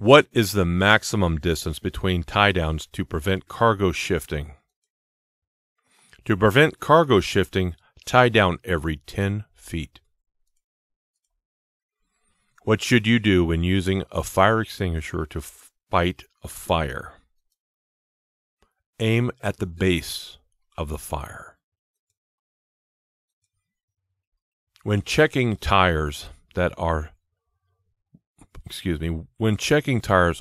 What is the maximum distance between tie downs to prevent cargo shifting? To prevent cargo shifting, tie down every 10 feet. What should you do when using a fire extinguisher to fight a fire? Aim at the base of the fire. When checking tires,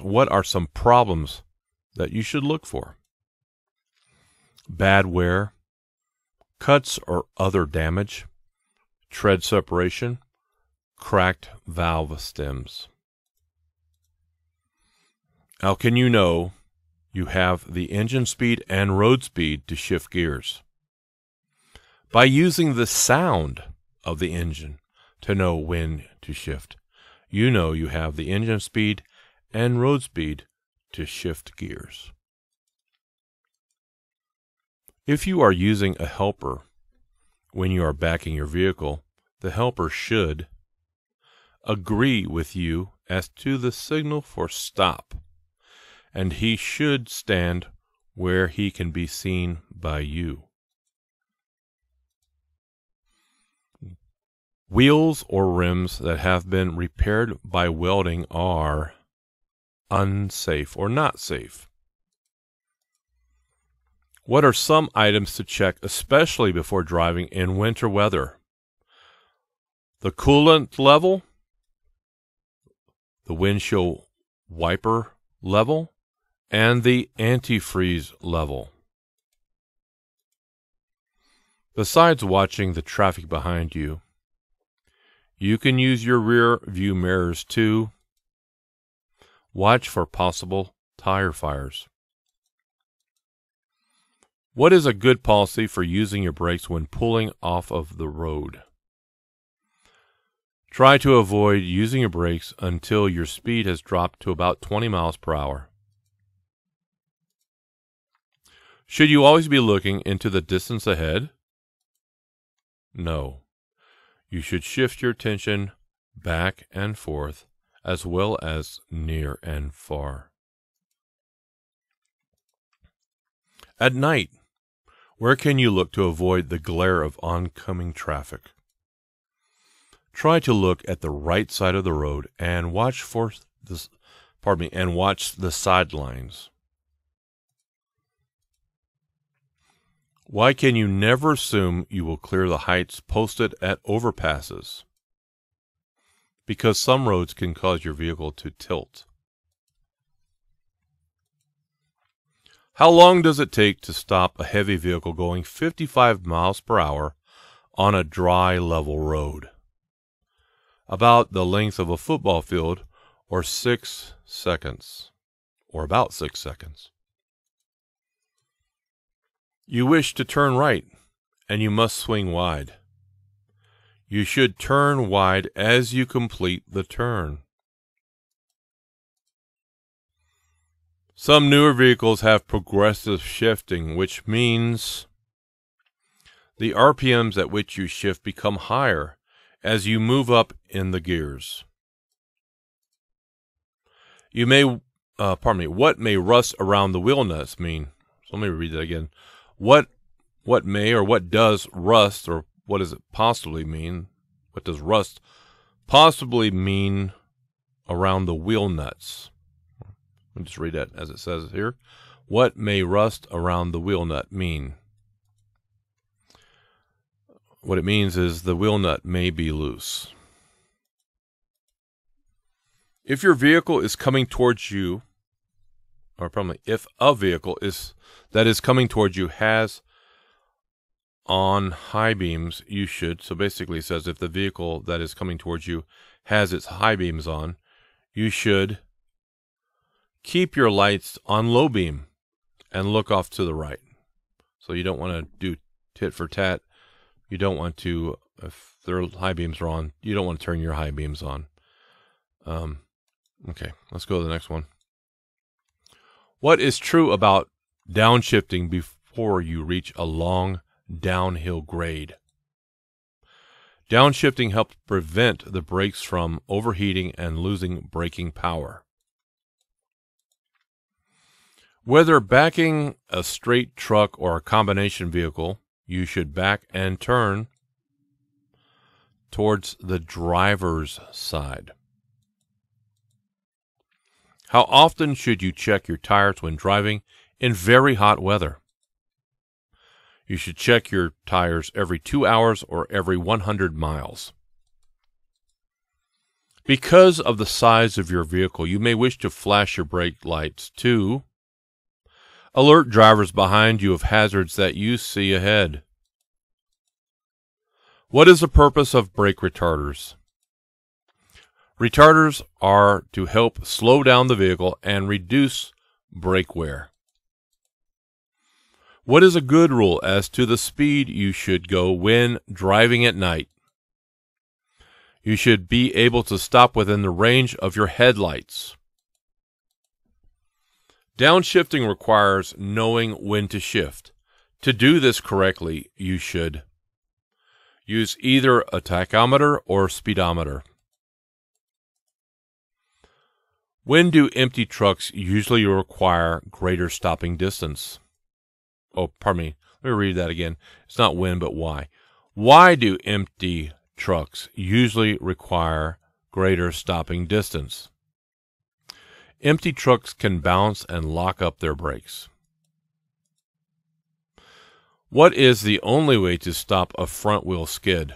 what are some problems that you should look for? Bad wear, cuts or other damage, tread separation, cracked valve stems. How can you know you have the engine speed and road speed to shift gears? By using the sound of the engine to know when to shift. You know you have the engine speed and road speed to shift gears. If you are using a helper when you are backing your vehicle, the helper should agree with you as to the signal for stop, and he should stand where he can be seen by you. Wheels or rims that have been repaired by welding are unsafe or not safe. What are some items to check, especially before driving in winter weather? The coolant level, the windshield wiper level, and the antifreeze level. Besides watching the traffic behind you, you can use your rear view mirrors to watch for possible tire fires. What is a good policy for using your brakes when pulling off of the road? Try to avoid using your brakes until your speed has dropped to about 20 miles per hour. Should you always be looking into the distance ahead? No. You should shift your attention back and forth as well as near and far. At night, where can you look to avoid the glare of oncoming traffic? Try to look at the right side of the road and watch the sidelines. Why can you never assume you will clear the heights posted at overpasses? Because some roads can cause your vehicle to tilt. How long does it take to stop a heavy vehicle going 55 miles per hour on a dry, level road? About the length of a football field, or 6 seconds, or about 6 seconds. You wish to turn right, and you must swing wide. You should turn wide as you complete the turn. Some newer vehicles have progressive shifting, which means the RPMs at which you shift become higher as you move up in the gears. What may rust around the wheel nuts mean? So let me read that again. What does rust, or what does it possibly mean? What does rust possibly mean around the wheel nuts? I'll just read that as it says here. What may rust around the wheel nut mean? What it means is the wheel nut may be loose. If your vehicle is coming towards you, if a vehicle that is coming towards you has on high beams, you should, so basically it says if the vehicle that is coming towards you has its high beams on, you should keep your lights on low beam and look off to the right. So you don't want to do tit for tat. You don't want to, if their high beams are on, you don't want to turn your high beams on. Okay, let's go to the next one. What is true about downshifting before you reach a long downhill grade? Downshifting helps prevent the brakes from overheating and losing braking power. Whether backing a straight truck or a combination vehicle, you should back and turn towards the driver's side. How often should you check your tires when driving in very hot weather? You should check your tires every 2 hours or every 100 miles. Because of the size of your vehicle, you may wish to flash your brake lights to alert drivers behind you of hazards that you see ahead. What is the purpose of brake retarders? Retarders are to help slow down the vehicle and reduce brake wear. What is a good rule as to the speed you should go when driving at night? You should be able to stop within the range of your headlights. Downshifting requires knowing when to shift. To do this correctly, you should use either a tachometer or speedometer. When do empty trucks usually require greater stopping distance? Oh, pardon me. Let me read that again. It's not when, but why. Why do empty trucks usually require greater stopping distance? Empty trucks can balance and lock up their brakes. What is the only way to stop a front wheel skid?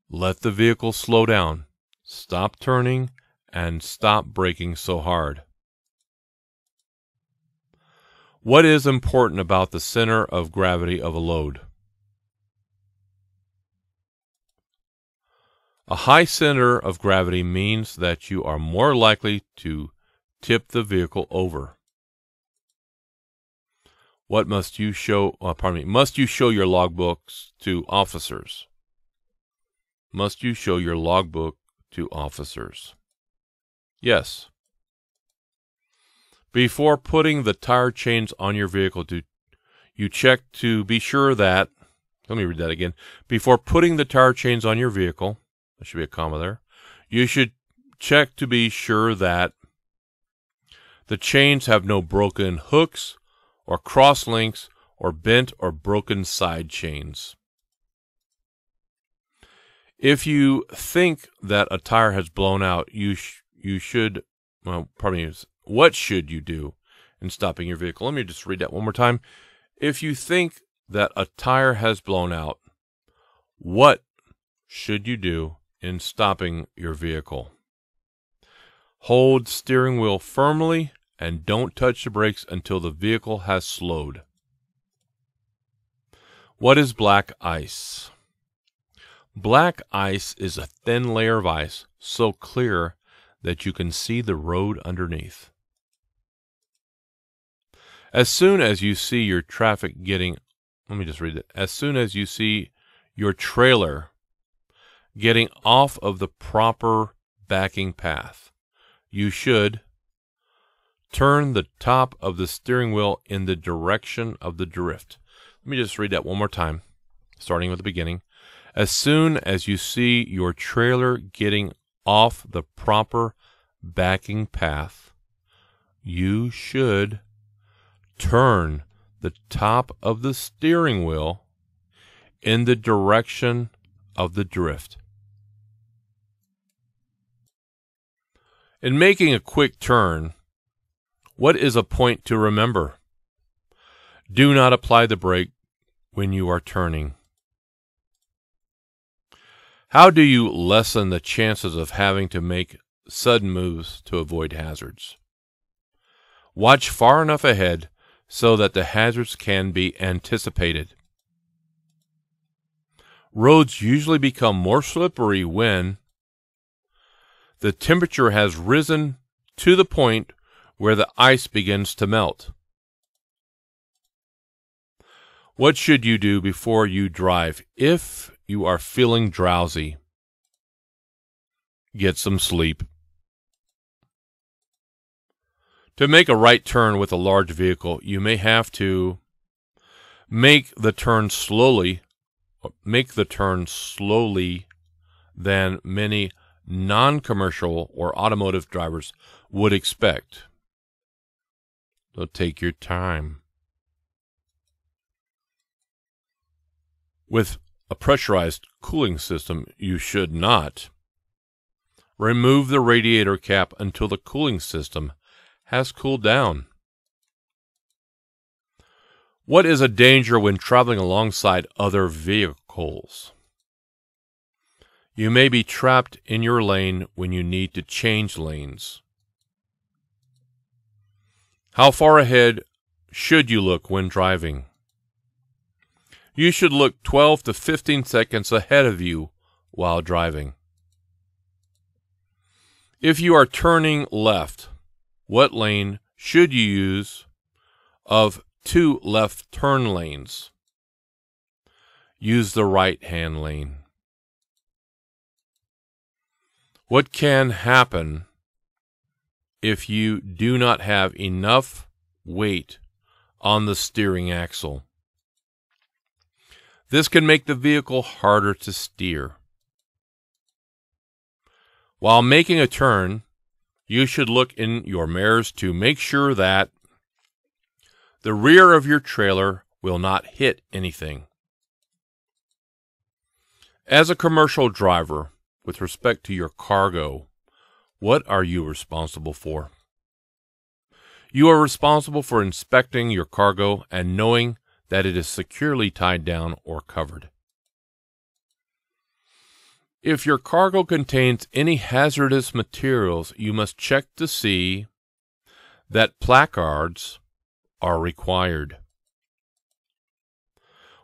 Let the vehicle slow down, stop turning, and stop braking so hard. What is important about the center of gravity of a load? A high center of gravity means that you are more likely to tip the vehicle over. What must you show? Must you show your logbooks to officers? Must you show your logbook to officers? Yes. Before putting the tire chains on your vehicle, you check to be sure that. Let me read that again. Before putting the tire chains on your vehicle. There should be a comma there. You should check to be sure that the chains have no broken hooks or cross links or bent or broken side chains. If you think that a tire has blown out, what should you do in stopping your vehicle? Let me just read that one more time. If you think that a tire has blown out, what should you do in stopping your vehicle? Hold steering wheel firmly and don't touch the brakes until the vehicle has slowed. What is black ice? Black ice is a thin layer of ice, so clear that you can see the road underneath. As soon as you see your traffic getting, as soon as you see your trailer getting off of the proper backing path, you should turn the top of the steering wheel in the direction of the drift. Let me just read that one more time, starting with the beginning. As soon as you see your trailer getting off the proper backing path, you should turn the top of the steering wheel in the direction of the drift. In making a quick turn, what is a point to remember? Do not apply the brake when you are turning. How do you lessen the chances of having to make sudden moves to avoid hazards? Watch far enough ahead so that the hazards can be anticipated. Roads usually become more slippery when the temperature has risen to the point where the ice begins to melt. What should you do before you drive if you are feeling drowsy? Get some sleep. To make a right turn with a large vehicle, you may have to make the turn slowly than many non-commercial or automotive drivers would expect. So take your time. With a pressurized cooling system, you should not remove the radiator cap until the cooling system has cooled down. What is a danger when traveling alongside other vehicles? You may be trapped in your lane when you need to change lanes. How far ahead should you look when driving? You should look 12 to 15 seconds ahead of you while driving. If you are turning left, what lane should you use of 2 left turn lanes? Use the right-hand lane. What can happen if you do not have enough weight on the steering axle? This can make the vehicle harder to steer. While making a turn, you should look in your mirrors to make sure that the rear of your trailer will not hit anything. As a commercial driver, with respect to your cargo, what are you responsible for? You are responsible for inspecting your cargo and knowing that it is securely tied down or covered. If your cargo contains any hazardous materials, you must check to see that placards are required.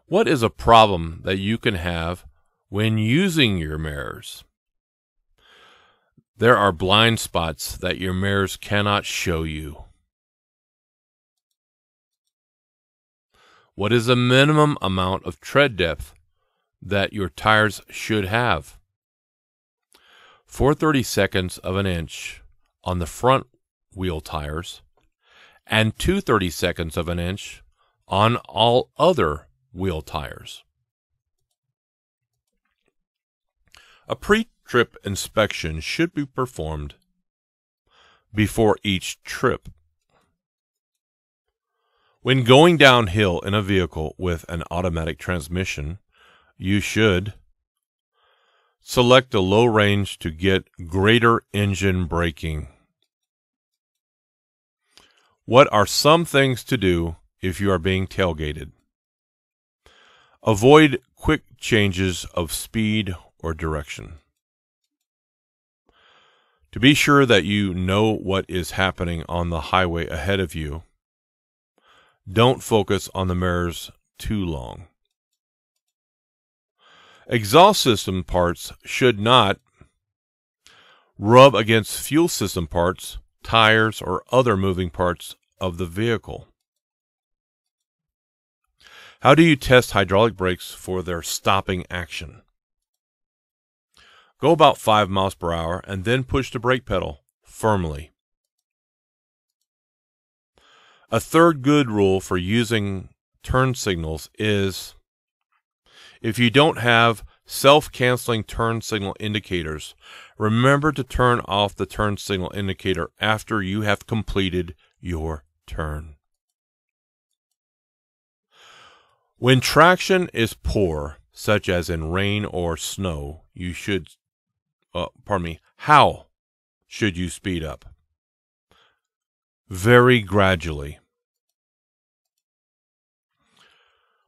What is a problem that you can have when using your mirrors? There are blind spots that your mirrors cannot show you. What is the minimum amount of tread depth that your tires should have? 4/32 of an inch on the front wheel tires and 2/32 of an inch on all other wheel tires. A pre-trip inspection should be performed before each trip. When going downhill in a vehicle with an automatic transmission, you should select a low range to get greater engine braking. What are some things to do if you are being tailgated? Avoid quick changes of speed or direction. To be sure that you know what is happening on the highway ahead of you, don't focus on the mirrors too long. Exhaust system parts should not rub against fuel system parts, tires, or other moving parts of the vehicle. How do you test hydraulic brakes for their stopping action? Go about 5 miles per hour and then push the brake pedal firmly. A third good rule for using turn signals is if you don't have self-canceling turn signal indicators, remember to turn off the turn signal indicator after you have completed your turn. When traction is poor, such as in rain or snow, how should you speed up? Very gradually.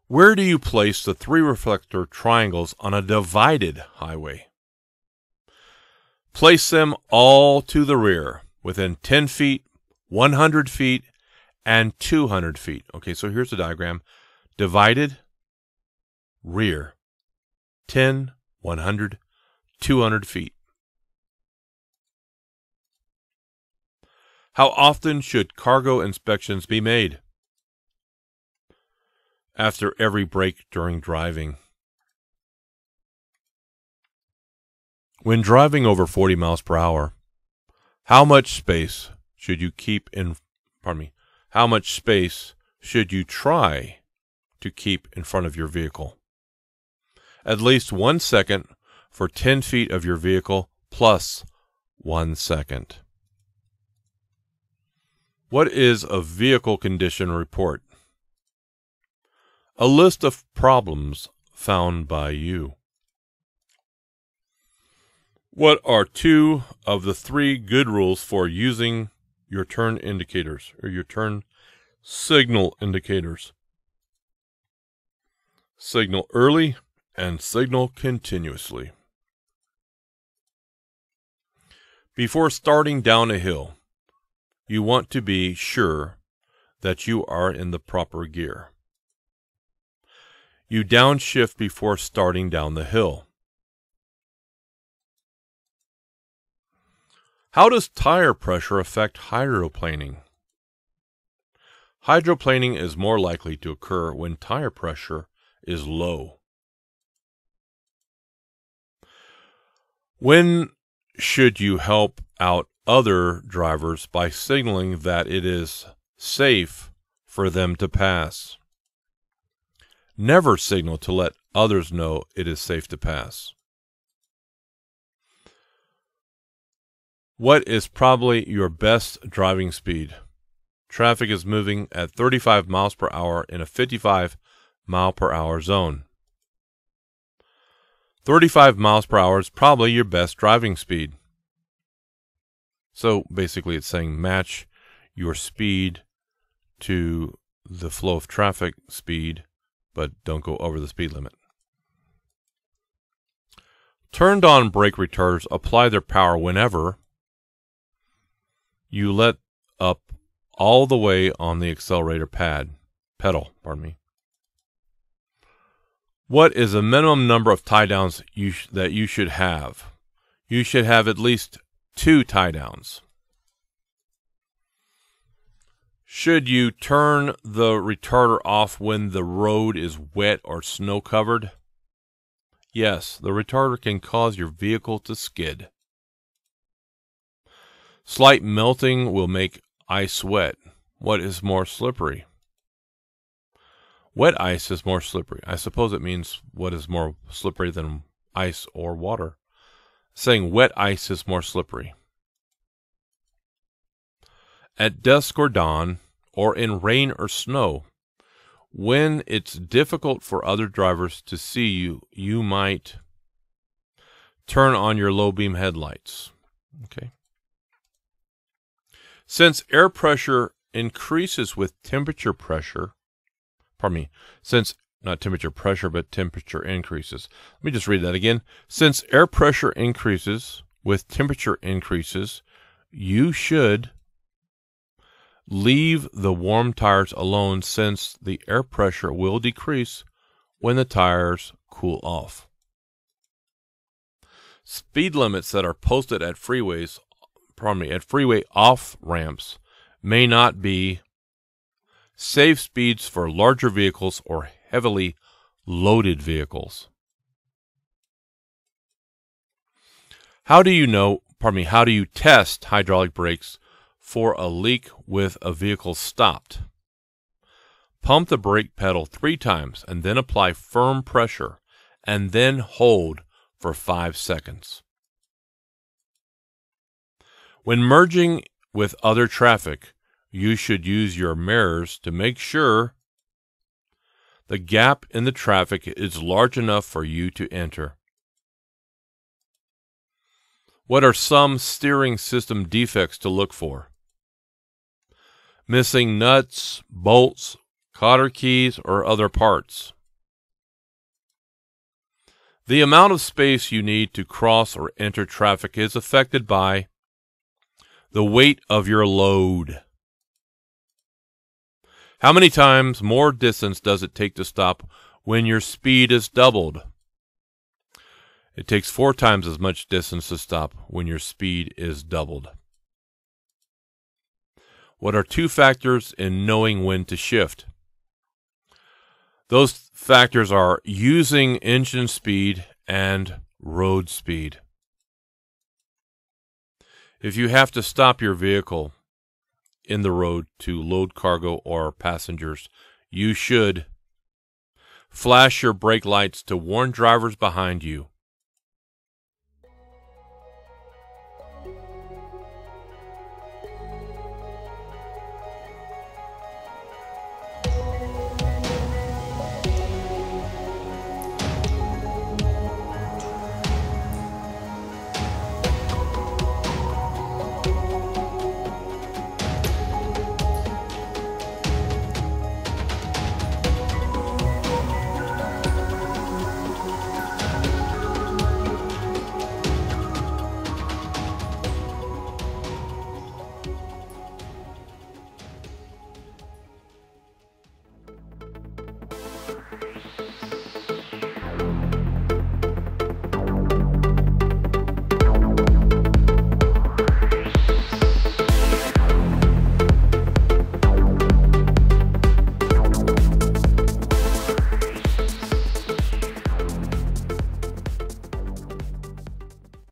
Where do you place the 3 reflector triangles on a divided highway? Place them all to the rear, within 10 feet, 100 feet, and 200 feet. Okay, so here's the diagram. Divided, rear, 10, 100, 200 feet. How often should cargo inspections be made? After every break during driving. When driving over 40 miles per hour, how much space should you try to keep in front of your vehicle? At least 1 second for 10 feet of your vehicle plus 1 second. What is a vehicle condition report? A list of problems found by you. What are 2 of the 3 good rules for using your turn indicators or your turn signal indicators? Signal early and signal continuously. Before starting down a hill, you want to be sure that you are in the proper gear. You downshift before starting down the hill. How does tire pressure affect hydroplaning? Hydroplaning is more likely to occur when tire pressure is low. When should you help out other drivers by signaling that it is safe for them to pass? Never signal to let others know it is safe to pass. What is probably your best driving speed? Traffic is moving at 35 miles per hour in a 55 mile per hour zone. 35 miles per hour is probably your best driving speed. So basically it's saying match your speed to the flow of traffic speed, but don't go over the speed limit. Turned on brake retarders apply their power whenever you let up all the way on the accelerator pedal. What is a minimum number of tie downs that you should have? You should have at least 2 tie downs. Should you turn the retarder off when the road is wet or snow covered? Yes, the retarder can cause your vehicle to skid. Slight melting will make ice wet. What is more slippery? Wet ice is more slippery. I suppose it means what is more slippery than ice or water. Saying wet ice is more slippery. At dusk or dawn, or in rain or snow, when it's difficult for other drivers to see you, you might turn on your low beam headlights. Okay. Since air pressure increases with temperature pressure, since not temperature pressure, but temperature increases. Let me just read that again. Since air pressure increases with temperature increases, you should leave the warm tires alone since the air pressure will decrease when the tires cool off. Speed limits that are posted at freeway off-ramps may not be safe speeds for larger vehicles or heavily loaded vehicles. How do you test hydraulic brakes for a leak with a vehicle stopped? Pump the brake pedal 3 times and then apply firm pressure and then hold for 5 seconds. When merging with other traffic, you should use your mirrors to make sure the gap in the traffic is large enough for you to enter. What are some steering system defects to look for? Missing nuts, bolts, cotter keys, or other parts. The amount of space you need to cross or enter traffic is affected by the weight of your load. How many times more distance does it take to stop when your speed is doubled? It takes 4 times as much distance to stop when your speed is doubled. What are 2 factors in knowing when to shift? Those factors are using engine speed and road speed. If you have to stop your vehicle in the road to load cargo or passengers, you should flash your brake lights to warn drivers behind you.